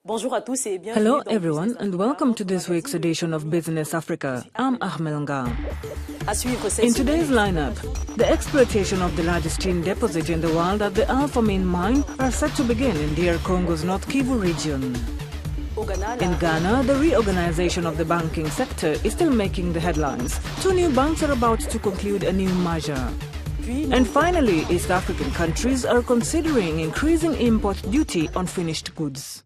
Hello everyone and welcome to this week's edition of Business Africa. I'm Ahmed Nga. In today's lineup, the exploitation of the largest tin deposit in the world at the Alphamin mine are set to begin in DR Congo's North Kivu region. In Ghana, the reorganization of the banking sector is still making the headlines. 2 new banks are about to conclude a new merger. And finally, East African countries are considering increasing import duty on finished goods.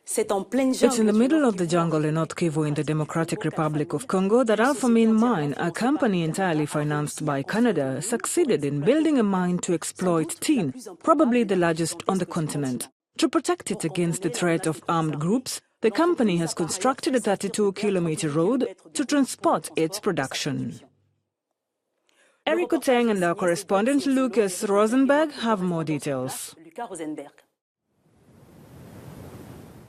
It's in the middle of the jungle in North Kivu in the Democratic Republic of Congo that Alphamin Mine, a company entirely financed by Canada, succeeded in building a mine to exploit tin, probably the largest on the continent. To protect it against the threat of armed groups, the company has constructed a 32-kilometer road to transport its production. Eric Oteng and our correspondent Lucas Rosenberg have more details.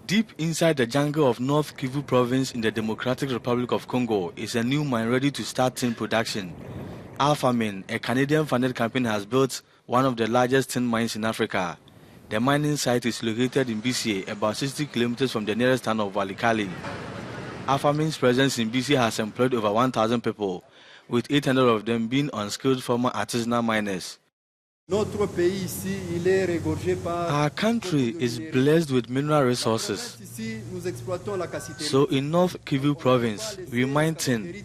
Deep inside the jungle of North Kivu province in the Democratic Republic of Congo is a new mine ready to start tin production. Alphamin, a Canadian-funded company, has built one of the largest tin mines in Africa. The mining site is located in BCA, about 60 kilometers from the nearest town of Walikale. Alphamin's presence in BCA has employed over 1,000 people, with 800 of them being unskilled former artisanal miners. Our country is blessed with mineral resources. So in North Kivu province, we mine tin.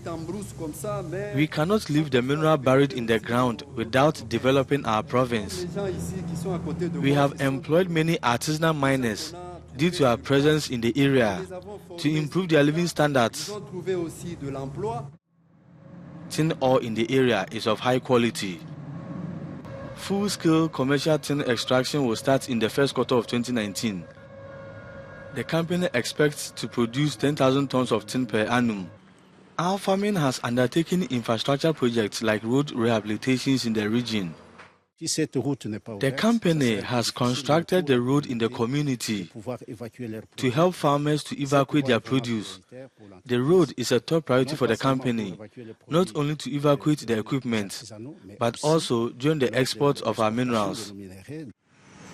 We cannot leave the mineral buried in the ground without developing our province. We have employed many artisanal miners due to our presence in the area to improve their living standards. Tin ore in the area is of high quality. Full-scale commercial tin extraction will start in the first quarter of 2019. The company expects to produce 10,000 tons of tin per annum. Alphamin has undertaken infrastructure projects like road rehabilitations in the region. The company has constructed the road in the community to help farmers to evacuate their produce. The road is a top priority for the company, not only to evacuate the equipment, but also during the export of our minerals.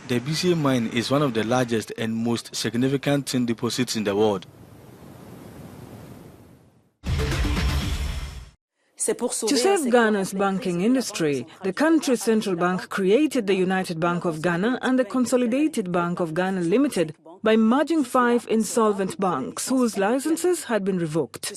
The BCA mine is one of the largest and most significant tin deposits in the world. To save Ghana's banking industry, the country's central bank created the United Bank of Ghana and the Consolidated Bank of Ghana Limited by merging 5 insolvent banks whose licenses had been revoked.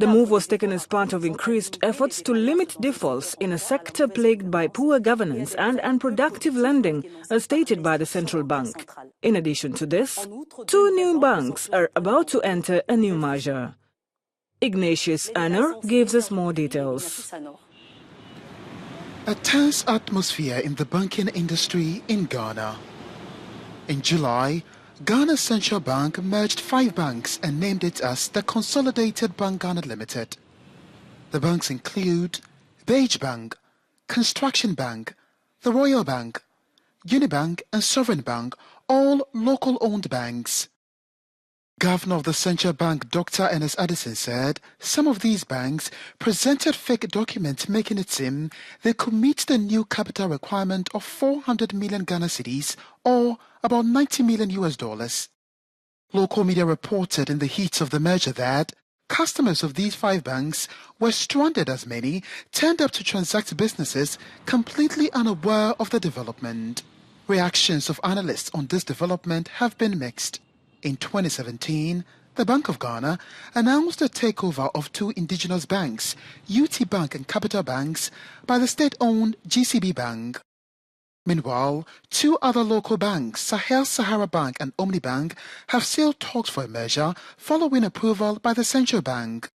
The move was taken as part of increased efforts to limit defaults in a sector plagued by poor governance and unproductive lending, as stated by the central bank. In addition to this, 2 new banks are about to enter a new merger. Ignatius Anner gives us more details. A tense atmosphere in the banking industry in Ghana. In July, Ghana's central bank merged 5 banks and named it as the Consolidated Bank Ghana Limited. The banks include Beige Bank, Construction Bank, the Royal Bank, Unibank and Sovereign Bank, all local-owned banks. Governor of the Central Bank, Dr. Ernest Addison, said some of these banks presented fake documents making it seem they could meet the new capital requirement of 400 million Ghana cedis or about $90 million. Local media reported in the heat of the merger that customers of these 5 banks were stranded as many turned up to transact businesses completely unaware of the development. Reactions of analysts on this development have been mixed. In 2017, the Bank of Ghana announced the takeover of 2 indigenous banks, UT Bank and Capital Banks, by the state-owned GCB Bank. Meanwhile, 2 other local banks, Sahel Sahara Bank and Omni Bank, have sealed talks for a merger following approval by the central bank.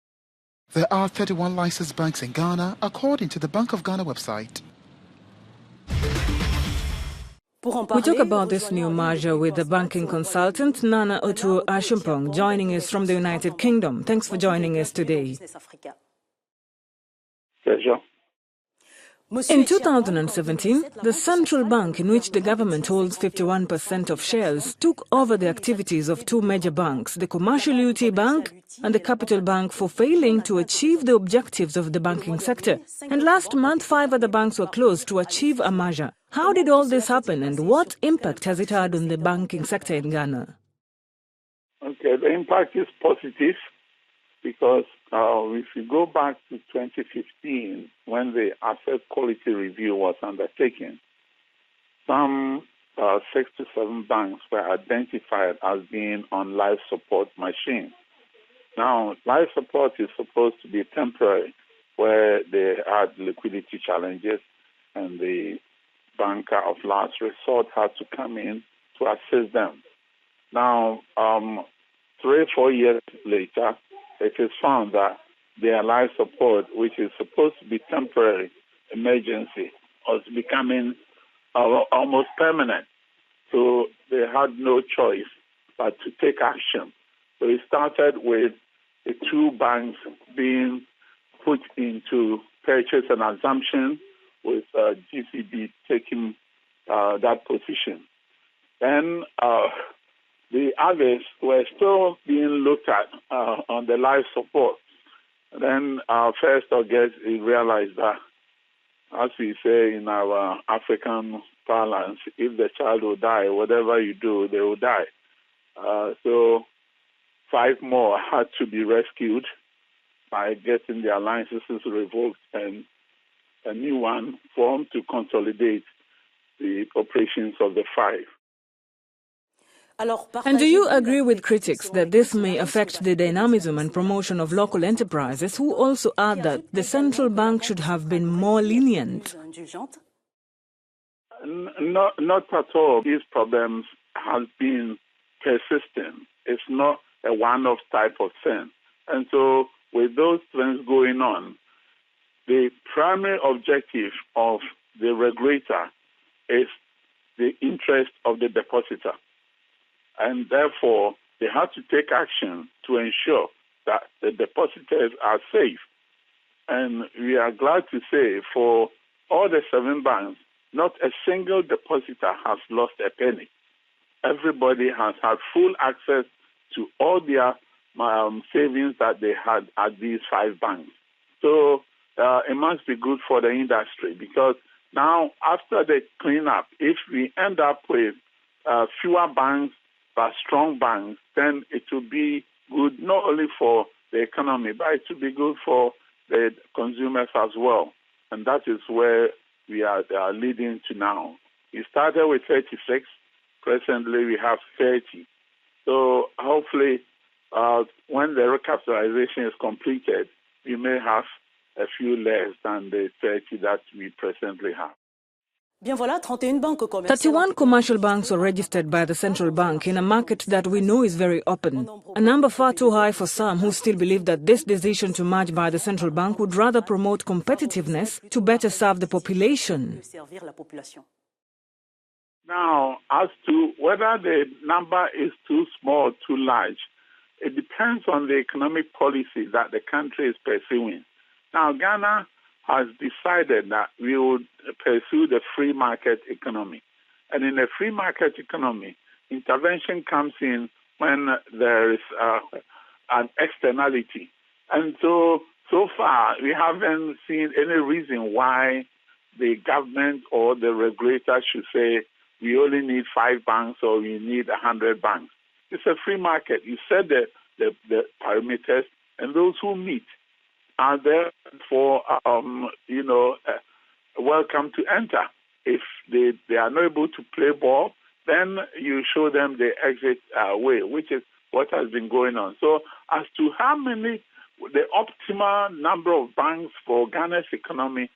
There are 31 licensed banks in Ghana, according to the Bank of Ghana website. We talk about this new merger with the banking consultant Nana Otu Ashumpong, joining us from the United Kingdom. Thanks for joining us today. Pleasure. In 2017, the central bank, in which the government holds 51% of shares, took over the activities of two major banks, the Commercial UT Bank and the Capital Bank, for failing to achieve the objectives of the banking sector. And last month, 5 other banks were closed to achieve a merger. How did all this happen, and what impact has it had on the banking sector in Ghana? Okay, the impact is positive because if you go back to 2015, when the asset quality review was undertaken, some 6 to 7 banks were identified as being on life support machines. Now, life support is supposed to be temporary, where they had liquidity challenges and the banker of last resort had to come in to assist them. Now, 3 or 4 years later, it is found that their life support, which is supposed to be temporary emergency, was becoming almost permanent. So they had no choice but to take action. So it started with the 2 banks being put into purchase and assumption, with GCB taking that position. Then the others were still being looked at on the life support. Then 1st August, we realized that, as we say in our African parlance, if the child will die, whatever you do, they will die. So 5 more had to be rescued by getting their licenses revoked and a new one formed to consolidate the operations of the 5. And do you agree with critics that this may affect the dynamism and promotion of local enterprises, who also add that the central bank should have been more lenient? Not at all. These problems have been persistent. It's not a one-off type of thing. And so with those things going on, the primary objective of the regulator is the interest of the depositor. And therefore, they have to take action to ensure that the depositors are safe. And we are glad to say for all the 7 banks, not a single depositor has lost a penny. Everybody has had full access to all their savings that they had at these 5 banks. So it must be good for the industry, because now after the cleanup, if we end up with fewer banks but strong banks, then it will be good not only for the economy, but it will be good for the consumers as well. And that is where we are leading to now. We started with 36. Presently, we have 30. So hopefully, when the recapitalization is completed, we may have a few less than the 30 that we presently have. 31 commercial banks were registered by the central bank in a market that we know is very open, a number far too high for some who still believe that this decision to merge by the central bank would rather promote competitiveness to better serve the population. Now, as to whether the number is too small or too large, it depends on the economic policy that the country is pursuing. Now, Ghana has decided that we would pursue the free market economy. And in a free market economy, intervention comes in when there is an externality. And so far, we haven't seen any reason why the government or the regulator should say we only need 5 banks or we need 100 banks. It's a free market. You set the parameters, and those who meet are there for, welcome to enter. If they are not able to play ball, then you show them the exit way, which is what has been going on. So as to how many, the optimal number of banks for Ghana's economy,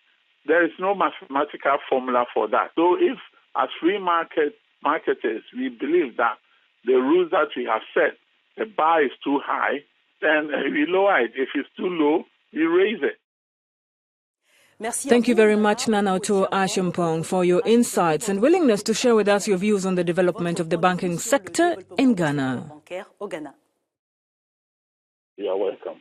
there is no mathematical formula for that. So if, as free marketers, we believe that the rules that we have set, the bar is too high, then we lower it. If it's too low, we raise it. Thank you very much, Nanauto Ashumpong, for your insights and willingness to share with us your views on the development of the banking sector in Ghana. You are welcome.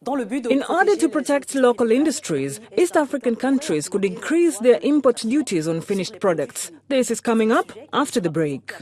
In order to protect local industries, East African countries could increase their import duties on finished products. This is coming up after the break.